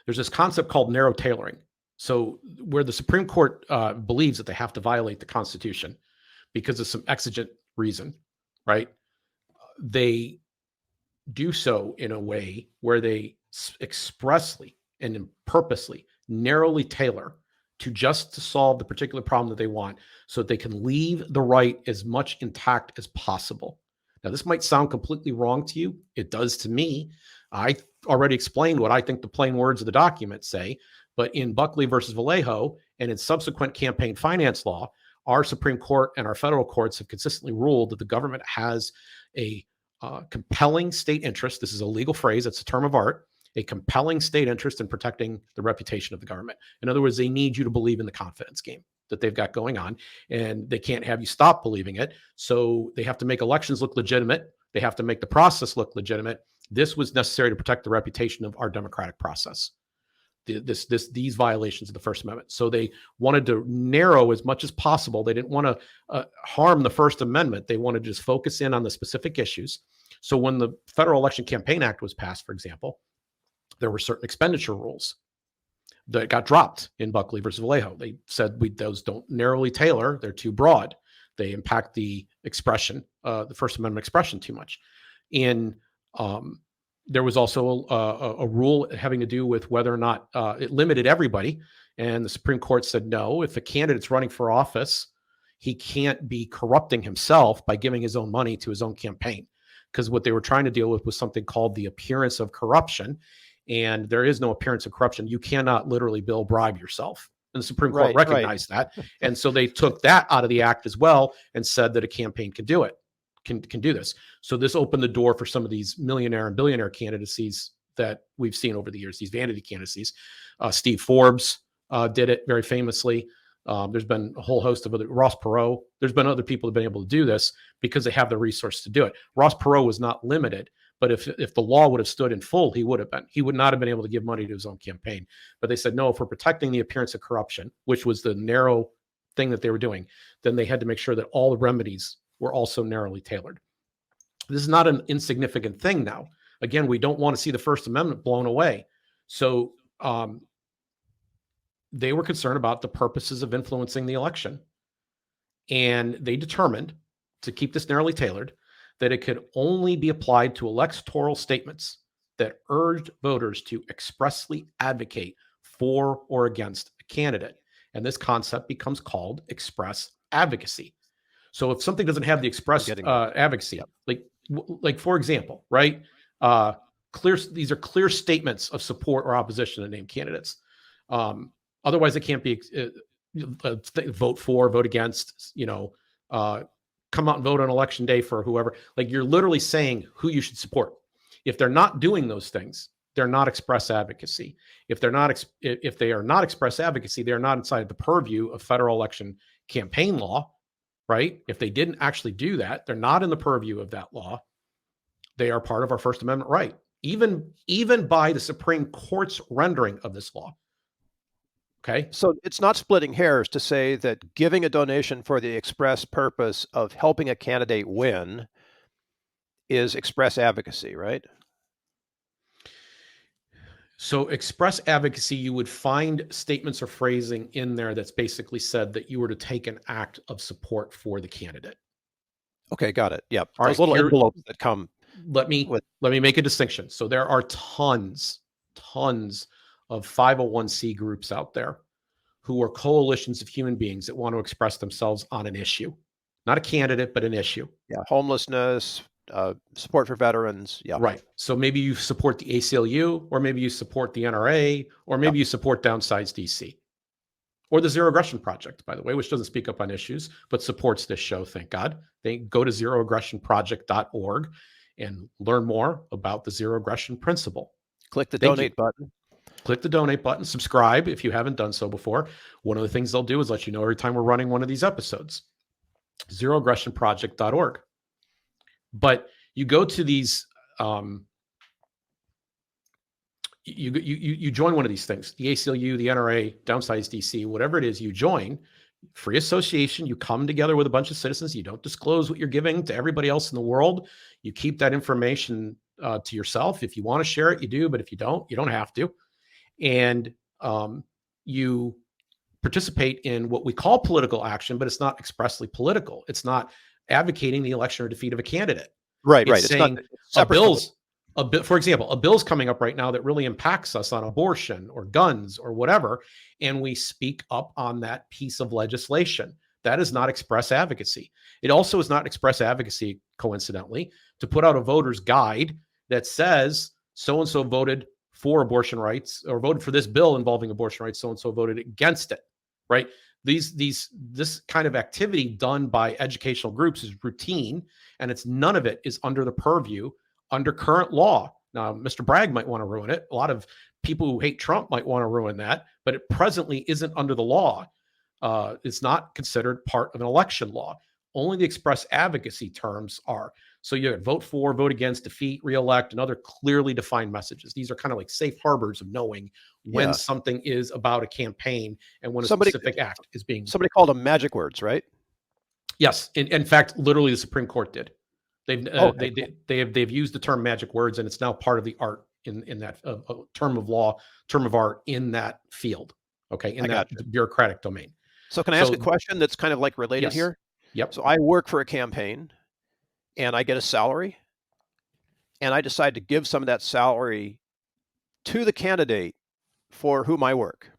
There's this concept called narrow tailoring. So where the Supreme Court believes that they have to violate the Constitution because of some exigent reason, right? They do so in a way where they expressly and purposely narrowly tailor to solve the particular problem that they want so that they can leave the right as much intact as possible. Now, this might sound completely wrong to you. It does to me. I already explained what I think the plain words of the document say, but in Buckley versus Vallejo and in subsequent campaign finance law, our Supreme Court and our federal courts have consistently ruled that the government has a compelling state interest. This is a legal phrase. It's a term of art. A compelling state interest in protecting the reputation of the government. In other words, they need you to believe in the confidence game that they've got going on, and they can't have you stop believing it. So they have to make elections look legitimate. They have to make the process look legitimate. This was necessary to protect the reputation of our democratic process. These violations of the First Amendment. So they wanted to narrow as much as possible. They didn't want to harm the First Amendment. They wanted to just focus in on the specific issues. So when the Federal Election Campaign Act was passed, for example, there were certain expenditure rules that got dropped in Buckley versus Vallejo. They said those don't narrowly tailor. They're too broad. They impact the expression, the First Amendment expression too much. There was also a rule having to do with whether or not it limited everybody. And the Supreme Court said, no, if a candidate's running for office, he can't be corrupting himself by giving his own money to his own campaign. Because what they were trying to deal with was something called the appearance of corruption. And there is no appearance of corruption. You cannot literally bill bribe yourself. And the Supreme Court recognized that. And so they took that out of the act as well and said that a campaign can do it, can do this. So this opened the door for some of these millionaire and billionaire candidacies that we've seen over the years, these vanity candidacies. Steve Forbes did it very famously. There's been a whole host of other, Ross Perot. There's been other people who have been able to do this because they have the resource to do it. Ross Perot was not limited. But if the law would have stood in full, he would have been. He would not have been able to give money to his own campaign. But they said, no, if we're protecting the appearance of corruption, which was the narrow thing that they were doing, then they had to make sure that all the remedies were also narrowly tailored. This is not an insignificant thing now. Again, we don't want to see the First Amendment blown away. So they were concerned about the purposes of influencing the election. And they determined to keep this narrowly tailored that it could only be applied to electoral statements that urged voters to expressly advocate for or against a candidate. And this concept becomes called express advocacy. So if something doesn't have the express advocacy, like for example, right? These are clear statements of support or opposition to named candidates. Otherwise, it can't be vote for, vote against, come out and vote on election day for whoever. Like, you're literally saying who you should support. If they're not doing those things, they're not express advocacy. If they are not express advocacy, they're not inside the purview of federal election campaign law, right? If they didn't actually do that, they're not in the purview of that law. They are part of our First Amendment right, even by the Supreme Court's rendering of this law. Okay.
So it's not splitting hairs to say that giving a donation for the express purpose of helping a candidate win is express advocacy, right?
So express advocacy, you would find statements or phrasing in there that's basically said that you were to take an act of support for the candidate.
Okay, got it. Yep.
All
Those
right,
little
here,
envelopes that come
let me
with,
make a distinction. So there are tons of 501c groups out there who are coalitions of human beings that want to express themselves on an issue, not a candidate, but an issue.
yeah, homelessness, support for veterans. Yeah.
Right. So maybe you support the ACLU, or maybe you support the NRA, or
Yep.
maybe you support Downsize DC, or the Zero Aggression Project, by the way, which doesn't speak up on issues, but supports this show, thank God. They go to zeroaggressionproject.org and learn more about the zero aggression principle.
Click the
Thank
donate
you.
button.
Click the donate button, subscribe if you haven't done so before. One of the things they'll do is let you know every time we're running one of these episodes. Zeroaggressionproject.org. But you go to these, you join one of these things, the ACLU, the NRA, Downsize DC, whatever it is you join, free association. You come together with a bunch of citizens. You don't disclose what you're giving to everybody else in the world. You keep that information to yourself. If you want to share it, you do. But if you don't have to. And you participate in what we call political action, but it's not expressly political. It's not advocating the election or defeat of a candidate.
Right, right.
It's
It's not
saying
separate from
for example, a bill's coming up right now that really impacts us on abortion or guns or whatever, and we speak up on that piece of legislation. That is not express advocacy. It also is not express advocacy, coincidentally, to put out a voter's guide that says so-and-so voted for abortion rights or voted for this bill involving abortion rights, so-and-so voted against it, right? This kind of activity done by educational groups is routine, and none of it is under the purview under current law. Now, Mr. Bragg might want to ruin it. A lot of people who hate Trump might want to ruin that, but it presently isn't under the law. It's not considered part of an election law. Only the express advocacy terms are. So you vote for, vote against, defeat, reelect, and other clearly defined messages. These are kind of like safe harbors of knowing when something is about a campaign and when a specific act is being.
Somebody called them magic words, right?
Yes. In fact, literally the Supreme Court did. They've used the term magic words, and it's now part of the art in that term of law, term of art in that field. Okay, in that bureaucratic domain.
So can I ask a question that's kind of like related here?
Yep.
So I work for a campaign, and I get a salary, and I decide to give some of that salary to the candidate for whom I work.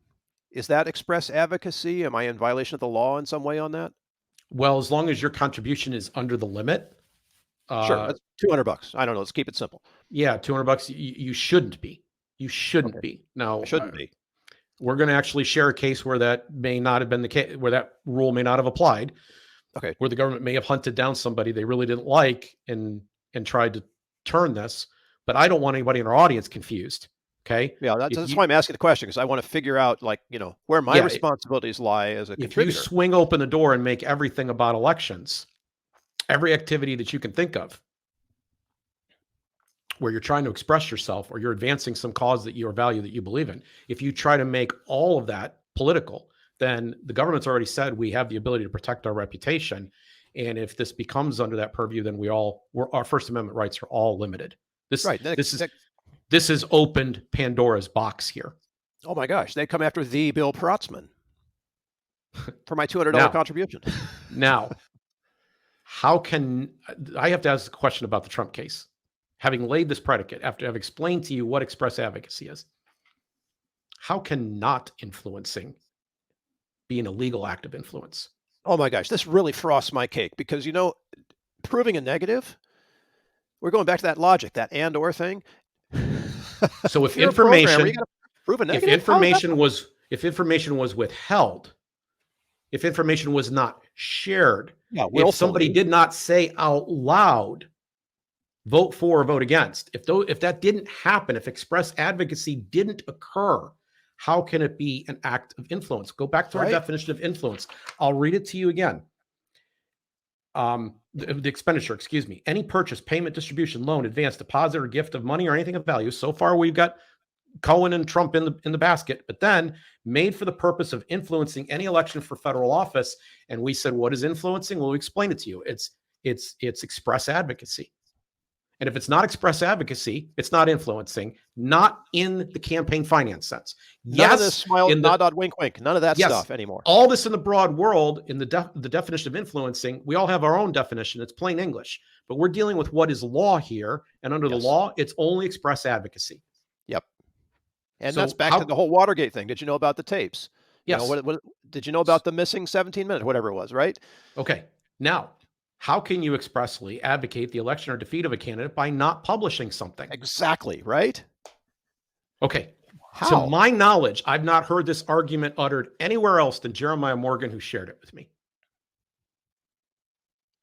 Is that express advocacy? Am I in violation of the law in some way on that?
Well, as long as your contribution is under the limit.
Sure, that's $200. I don't know. Let's keep it simple.
Yeah, $200. You shouldn't be. You shouldn't be. Now,
shouldn't be.
We're going to actually share a case where that may not have been the case, where that rule may not have applied.
Okay.
Where the government may have hunted down somebody they really didn't like and tried to turn this. But I don't want anybody in our audience confused. Okay.
Yeah, that's why I'm asking the question, because I want to figure out, like, where my responsibilities lie as a contributor.
If you swing open the door and make everything about elections, every activity that you can think of where you're trying to express yourself or you're advancing some cause that you or value that you believe in, if you try to make all of that political, then the government's already said we have the ability to protect our reputation. And if this becomes under that purview, then our First Amendment rights are all limited. This has opened Pandora's box here.
Oh my gosh, they come after the Bill Protzman for my $200 contribution.
Now, how can I have to ask a question about the Trump case? Having laid this predicate, after I've explained to you what express advocacy is, how can not influencing be an illegal act of influence?
Oh my gosh, this really frosts my cake because, proving a negative, we're going back to that logic, that and or thing.
So if information was withheld, if information was not shared, if somebody did not say out loud, vote for or vote against, if that didn't happen, if express advocacy didn't occur, how can it be an act of influence? Go back to our definition of influence. I'll read it to you again. The expenditure, excuse me, any purchase, payment, distribution, loan, advance, deposit, or gift of money or anything of value. So far, we've got Cohen and Trump in the basket, but then made for the purpose of influencing any election for federal office. And we said, what is influencing? Well, we explain it to you. It's express advocacy. And if it's not express advocacy, it's not influencing, not in the campaign finance sense.
None of this smile, nod, nod, wink, wink. None of that stuff anymore.
All this in the broad world, in the definition of influencing, we all have our own definition. It's plain English. But we're dealing with what is law here. And under the law, it's only express advocacy.
Yep. And so that's back to the whole Watergate thing. Did you know about the tapes?
Yes.
You know, what did you know about the missing 17 minutes, whatever it was, right?
Okay. Now, how can you expressly advocate the election or defeat of a candidate by not publishing something?
Exactly, right?
Okay.
How?
To my knowledge, I've not heard this argument uttered anywhere else than Jeremiah Morgan, who shared it with me.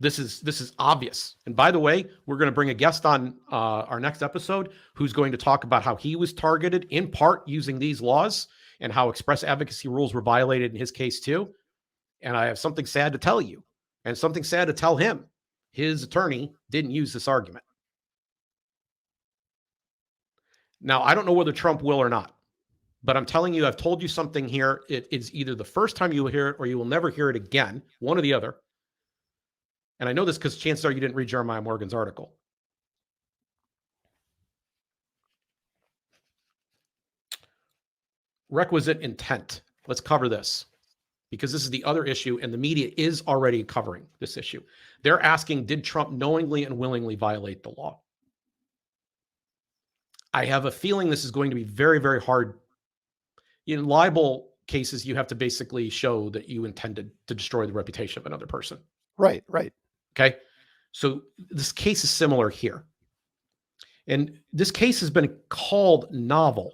This is obvious. And by the way, we're going to bring a guest on our next episode who's going to talk about how he was targeted in part using these laws and how express advocacy rules were violated in his case too. And I have something sad to tell you. And something sad to tell him. His attorney didn't use this argument. Now, I don't know whether Trump will or not, but I'm telling you, I've told you something here. It is either the first time you will hear it or you will never hear it again, one or the other. And I know this because chances are you didn't read Jeremiah Morgan's article. Requisite intent. Let's cover this, because this is the other issue, and the media is already covering this issue. They're asking, did Trump knowingly and willingly violate the law? I have a feeling this is going to be very, very hard. In libel cases, you have to basically show that you intended to destroy the reputation of another person.
Right, right.
Okay. So this case is similar here. And this case has been called novel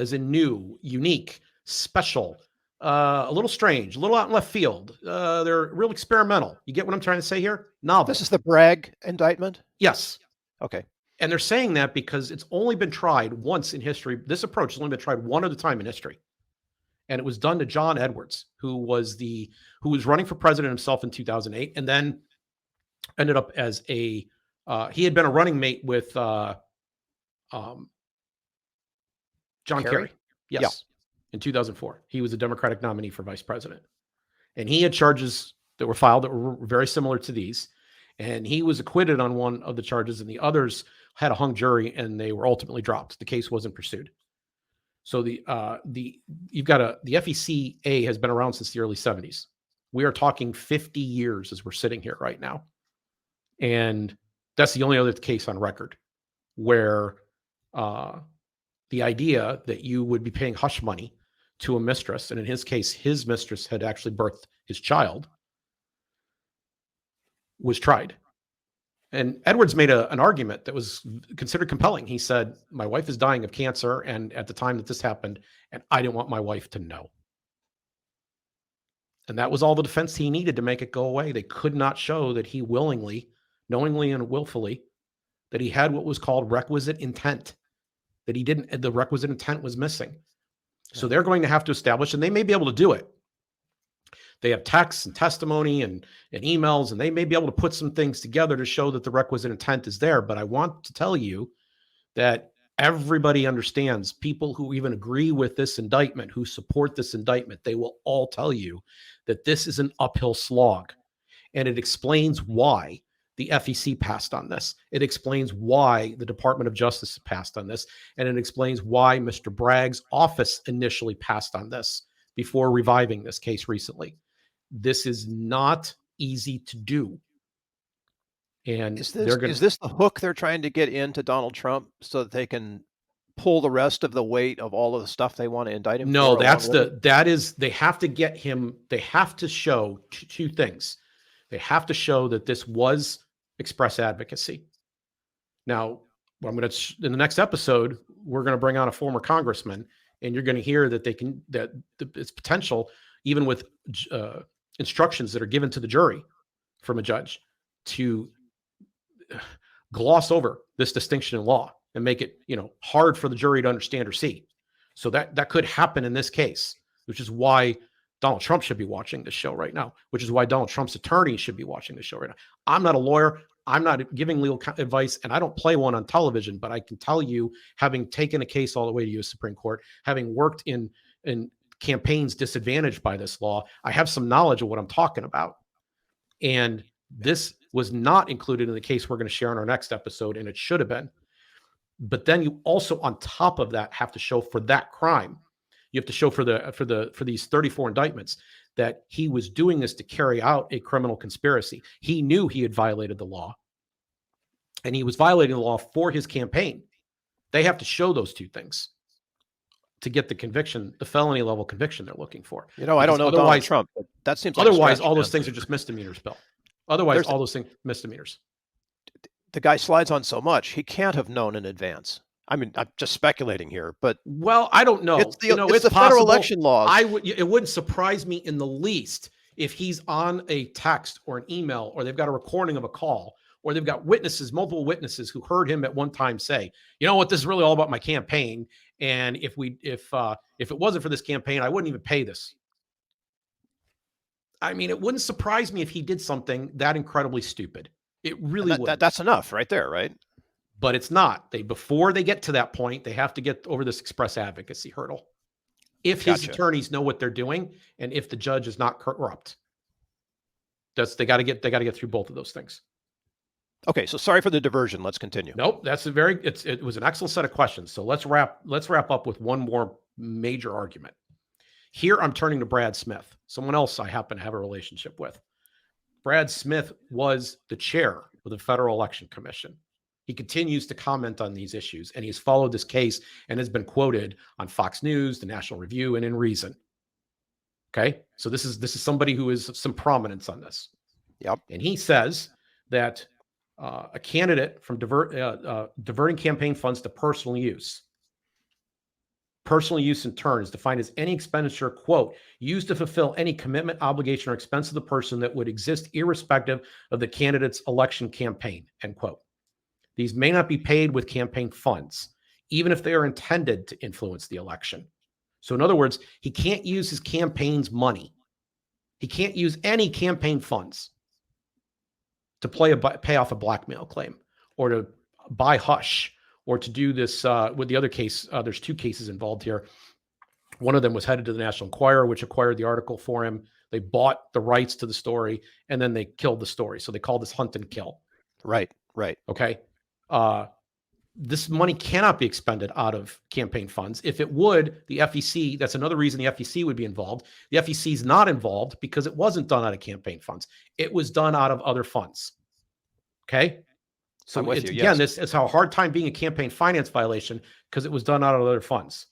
as in new, unique, special, a little strange, a little out in left field. They're real experimental. You get what I'm trying to say here? Novel.
This is the Bragg indictment?
Yes.
Okay.
And they're saying that because it's only been tried once in history. This approach has only been tried one other time in history. And it was done to John Edwards, who was running for president himself in 2008, and then ended up as he had been a running mate with John Kerry. Yes. Yeah. In 2004. He was a Democratic nominee for vice president. And he had charges that were filed that were very similar to these. And he was acquitted on one of the charges, and the others had a hung jury, and they were ultimately dropped. The case wasn't pursued. So the FECA has been around since the early 70s. We are talking 50 years as we're sitting here right now. And that's the only other case on record where the idea that you would be paying hush money to a mistress, and in his case, his mistress had actually birthed his child, was tried. And Edwards made an argument that was considered compelling. He said, my wife is dying of cancer, and at the time that this happened, and I didn't want my wife to know. And that was all the defense he needed to make it go away. They could not show that he willingly, knowingly and willfully, that he had what was called requisite intent, that he didn't, the requisite intent was missing. So they're going to have to establish, and they may be able to do it. They have texts and testimony and emails, and they may be able to put some things together to show that the requisite intent is there. But I want to tell you that everybody understands, people who even agree with this indictment, who support this indictment, they will all tell you that this is an uphill slog. And it explains why the FEC passed on this. It explains why the Department of Justice passed on this. And it explains why Mr. Bragg's office initially passed on this before reviving this case recently. This is not easy to do. And
is this the hook they're trying to get into Donald Trump so that they can pull the rest of the weight of all of the stuff they want to indict him?
No, they have to get him. They have to show two things. They have to show that this was express advocacy. Now, in the next episode, we're going to bring on a former congressman, and you're going to hear that it's potential, even with instructions that are given to the jury from a judge, to gloss over this distinction in law and make it, hard for the jury to understand or see. So that could happen in this case, which is why Donald Trump should be watching this show right now, which is why Donald Trump's attorney should be watching this show right now. I'm not a lawyer. I'm not giving legal advice, and I don't play one on television, but I can tell you, having taken a case all the way to U.S. Supreme Court, having worked in campaigns disadvantaged by this law, I have some knowledge of what I'm talking about. And this was not included in the case we're going to share in our next episode, and it should have been. But then you also, on top of that, have to show for that crime. You have to show for these 34 indictments that he was doing this to carry out a criminal conspiracy. He knew he had violated the law, and he was violating the law for his campaign. They have to show those two things to get the conviction, the felony level conviction they're looking for.
I don't know Donald Trump, but that seems like
otherwise all those things are just misdemeanors, Bill. Otherwise, all those things misdemeanors.
The guy slides on so much, he can't have known in advance. I mean, I'm just speculating here, but
I don't know.
It's the federal election laws.
It wouldn't surprise me in the least if he's on a text or an email, or they've got a recording of a call, or they've got multiple witnesses who heard him at one time say, "You know what? This is really all about my campaign, and if it wasn't for this campaign, I wouldn't even pay this." I mean, it wouldn't surprise me if he did something that incredibly stupid. It really would.
That's enough right there, right?
But it's not. Before they get to that point, they have to get over this express advocacy hurdle. If his attorneys know what they're doing, and if the judge is not corrupt, they got to get through both of those things.
Okay, so sorry for the diversion. Let's continue.
Nope, it was an excellent set of questions. So let's wrap up with one more major argument. Here I'm turning to Brad Smith, someone else I happen to have a relationship with. Brad Smith was the chair of the Federal Election Commission. He continues to comment on these issues, and he's followed this case and has been quoted on Fox News, the National Review, and in Reason. Okay, so this is somebody who has some prominence on this.
Yep.
And he says that a candidate from diverting campaign funds to personal use. Personal use in turn is defined as any expenditure, quote, used to fulfill any commitment, obligation, or expense of the person that would exist irrespective of the candidate's election campaign, end quote. These may not be paid with campaign funds, even if they are intended to influence the election. So in other words, he can't use his campaign's money. He can't use any campaign funds to pay off a blackmail claim, or to buy hush, or to do this with the other case. There's two cases involved here. One of them was headed to the National Enquirer, which acquired the article for him. They bought the rights to the story, and then they killed the story. So they called this hunt and kill.
Right.
Okay. This money cannot be expended out of campaign funds. If it would, the FEC, that's another reason the FEC would be involved. The FEC is not involved because it wasn't done out of campaign funds. It was done out of other funds. Okay. So again, this is how hard time being a campaign finance violation, because it was done out of other funds.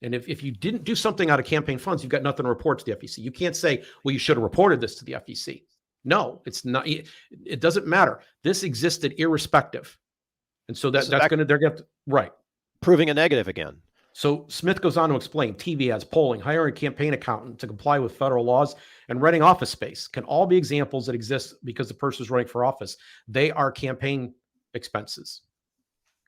And if you didn't do something out of campaign funds, you've got nothing to report to the FEC. You can't say, well, you should have reported this to the FEC. No, it's not. It doesn't matter. This existed irrespective. And so they're going to, right.
Proving a negative again.
So Smith goes on to explain TV ads, polling, hiring a campaign accountant to comply with federal laws, and renting office space can all be examples that exist because the person is running for office. They are campaign expenses.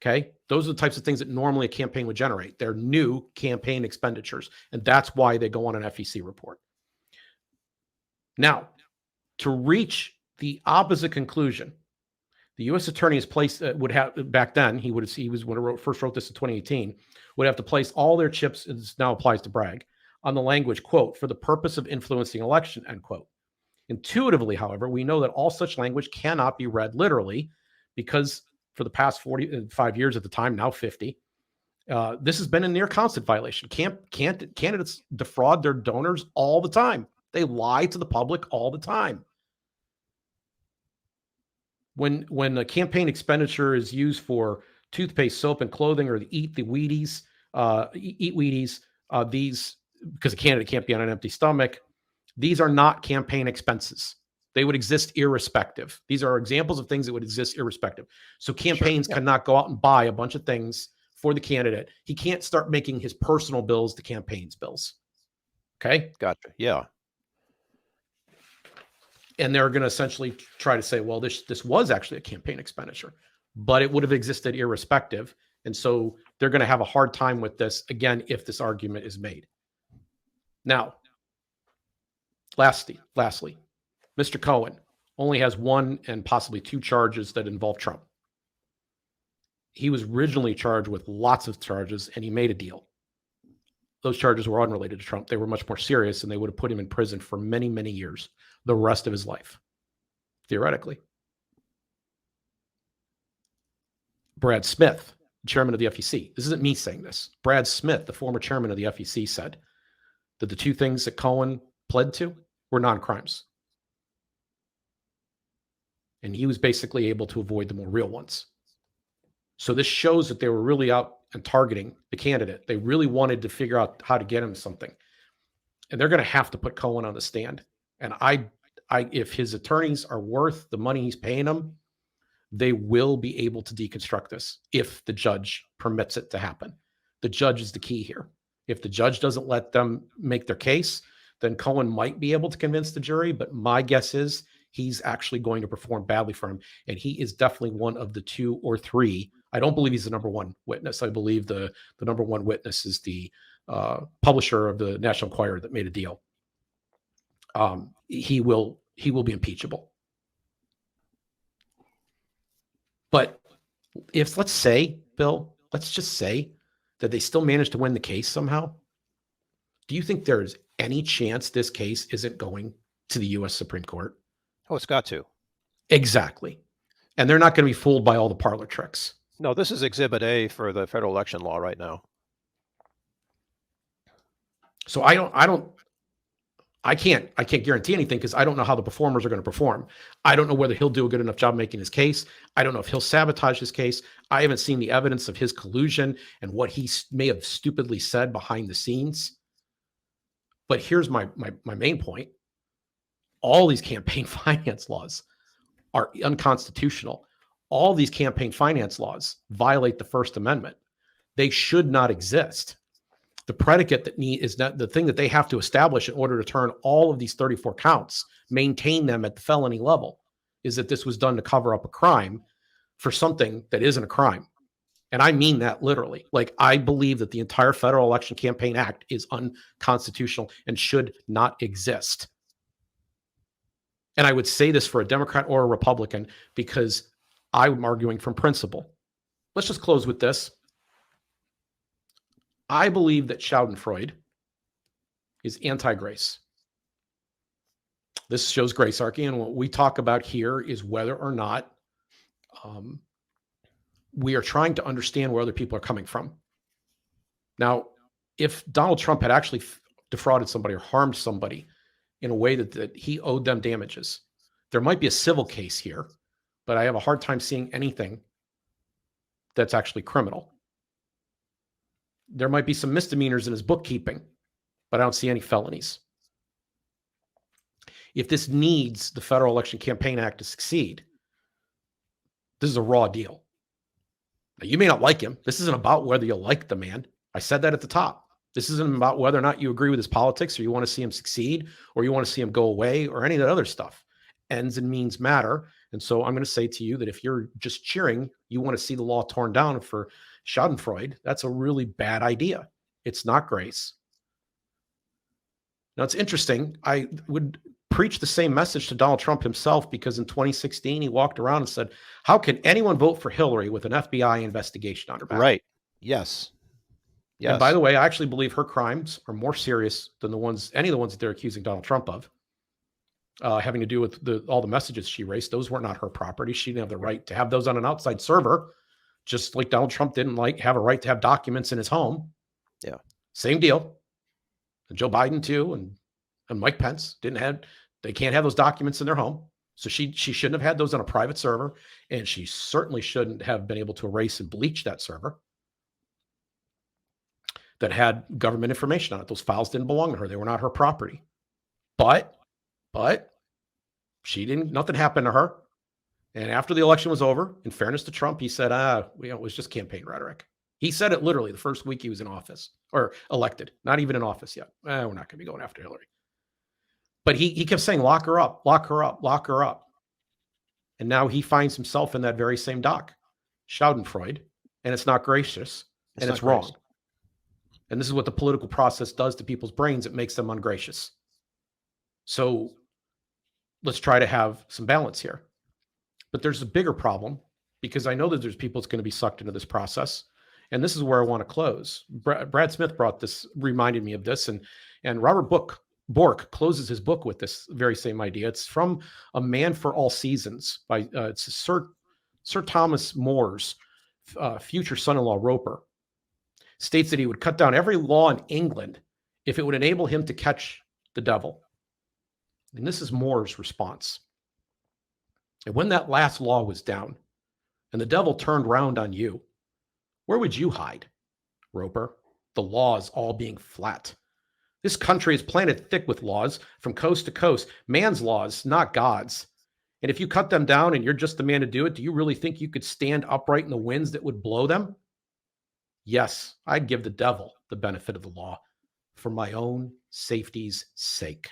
Okay. Those are the types of things that normally a campaign would generate. They're new campaign expenditures. And that's why they go on an FEC report. Now, to reach the opposite conclusion, the U.S. attorney is placed would have back then. He was when I first wrote this in 2018. Would have to place all their chips. This now applies to Bragg on the language, quote, for the purpose of influencing election, end quote. Intuitively, however, we know that all such language cannot be read literally, because for the past 45 years at the time, now 50, this has been a near constant violation. Candidates defraud their donors all the time. They lie to the public all the time. When a campaign expenditure is used for toothpaste, soap, and clothing, or eat Wheaties, these, because a candidate can't be on an empty stomach, these are not campaign expenses. They would exist irrespective. These are examples of things that would exist irrespective. So campaigns cannot go out and buy a bunch of things for the candidate. He can't start making his personal bills the campaign's bills. Okay?
Gotcha. Yeah.
And they're going to essentially try to say, well, this was actually a campaign expenditure, but it would have existed irrespective. And so they're going to have a hard time with this, again, if this argument is made. Now, lastly, Mr. Cohen, only has one and possibly two charges that involve Trump. He was originally charged with lots of charges, and he made a deal. Those charges were unrelated to Trump. They were much more serious, and they would have put him in prison for many, many years, the rest of his life, theoretically. Brad Smith, chairman of the FEC. This isn't me saying this. Brad Smith, the former chairman of the FEC, said that the two things that Cohen pled to were non-crimes. And he was basically able to avoid the more real ones. So this shows that they were really out and targeting the candidate. They really wanted to figure out how to get him something. And they're going to have to put Cohen on the stand. And if his attorneys are worth the money he's paying them, they will be able to deconstruct this if the judge permits it to happen. The judge is the key here. If the judge doesn't let them make their case, then Cohen might be able to convince the jury. But my guess is he's actually going to perform badly for him. And he is definitely one of the two or three. I don't believe he's the number one witness. I believe the number one witness is the publisher of the National Enquirer that made a deal. He will be impeachable. But if, let's say, Bill, let's just say that they still managed to win the case somehow, do you think there's any chance this case isn't going to the U.S. Supreme Court?
Oh, it's got to.
Exactly. And they're not going to be fooled by all the parlor tricks.
No, this is Exhibit A for the federal election law right now.
So I can't guarantee anything because I don't know how the performers are going to perform. I don't know whether he'll do a good enough job making his case. I don't know if he'll sabotage his case. I haven't seen the evidence of his collusion and what he may have stupidly said behind the scenes. But here's my main point. All these campaign finance laws are unconstitutional. All these campaign finance laws violate the First Amendment. They should not exist. The predicate is not the thing that they have to establish in order to turn all of these 34 counts, maintain them at the felony level, is that this was done to cover up a crime for something that isn't a crime. And I mean that literally. Like, I believe that the entire Federal Election Campaign Act is unconstitutional and should not exist. And I would say this for a Democrat or a Republican because I'm arguing from principle. Let's just close with this. I believe that Schadenfreude is anti-grace. This shows Gracearchy, and what we talk about here is whether or not we are trying to understand where other people are coming from. Now, if Donald Trump had actually defrauded somebody or harmed somebody in a way that he owed them damages, there might be a civil case here, but I have a hard time seeing anything that's actually criminal. There might be some misdemeanors in his bookkeeping, but I don't see any felonies. If this needs the Federal Election Campaign Act to succeed, this is a raw deal. Now, you may not like him. This isn't about whether you like the man. I said that at the top. This isn't about whether or not you agree with his politics or you want to see him succeed or you want to see him go away or any of that other stuff. Ends and means matter. And so I'm going to say to you that if you're just cheering, you want to see the law torn down for Schadenfreude, that's a really bad idea. It's not grace. Now, it's interesting. I would preach the same message to Donald Trump himself because in 2016, he walked around and said, how can anyone vote for Hillary with an FBI investigation on her back?
Right. Yes. Yes.
And by the way, I actually believe her crimes are more serious than any of the ones that they're accusing Donald Trump of, having to do with all the messages she erased. Those were not her property. She didn't have the right to have those on an outside server, just like Donald Trump didn't have a right to have documents in his home.
Yeah.
Same deal. And Joe Biden too, and Mike Pence they can't have those documents in their home. So she shouldn't have had those on a private server, and she certainly shouldn't have been able to erase and bleach that server that had government information on it. Those files didn't belong to her. They were not her property. But nothing happened to her. And after the election was over, in fairness to Trump, he said, it was just campaign rhetoric. He said it literally the first week he was in office or elected, not even in office yet. We're not going to be going after Hillary. But he kept saying, lock her up, lock her up, lock her up. And now he finds himself in that very same dock, Schadenfreude, and it's not gracious and it's wrong. And this is what the political process does to people's brains. It makes them ungracious. So let's try to have some balance here. But there's a bigger problem, because I know that there's people that's going to be sucked into this process. And this is where I want to close. Brad Smith reminded me of this, and Robert Bork closes his book with this very same idea. It's from A Man for All Seasons by it's Sir Thomas More's future son-in-law Roper. States that he would cut down every law in England if it would enable him to catch the devil. And this is More's response. And when that last law was down and the devil turned round on you, where would you hide, Roper? The laws all being flat. This country is planted thick with laws from coast to coast, man's laws, not God's. And if you cut them down and you're just the man to do it, do you really think you could stand upright in the winds that would blow them? Yes, I'd give the devil the benefit of the law for my own safety's sake.